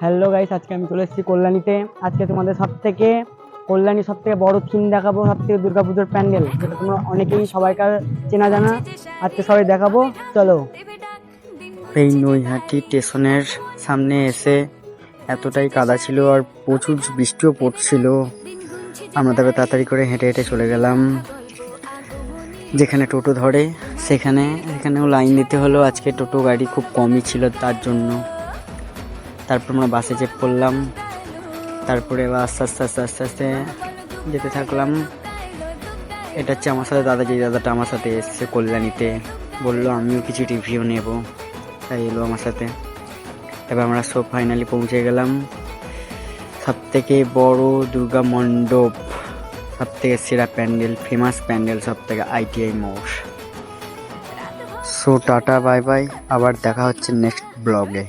Hello guys, আজকে আমি চলে এসেছি কল্যাণীতে। আজকে তোমাদের কল্যাণীর সব থেকে বড় থিম দেখাবো, সব থেকে দুর্গাপুজোর প্যান্ডেল, যেটা তোমরা অনেকেই সবাইকার চেনা জানা। আজকে সবাই দেখাবো, চলো। এই নৈহাটি স্টেশনের সামনে এসে এতটাই কাদা ছিল আর প্রচুর বৃষ্টিও পড়ছিল। আমরা তবে তাড়াতাড়ি করে হেঁটে হেঁটে চলে গেলাম যেখানে টোটো ধরে সেখানেও লাইন দিতে হলো। আজকে টোটো গাড়ি খুব কমই ছিল, তার জন্য। তারপর আমরা বাসে চেপে পড়লাম। তারপরে আস্তে আস্তে আস্তে আস্তে আস্তে যেতে থাকলাম। এটা হচ্ছে আমার সাথে দাদা, যে দাদাটা আমার সাথে এসছে কল্যাণীতে, বললো আমিও কিছু রিভিউ নেব, তাই এলো আমার সাথে। এবার আমরা সব ফাইনালি পৌঁছে গেলাম সব থেকে বড় দুর্গা মণ্ডপ, সব থেকে সেরা প্যান্ডেল, ফেমাস প্যান্ডেল, সব থেকে ITI মোড়। সো টাটা, বাই বাই, আবার দেখা হচ্ছে নেক্সট ব্লগে।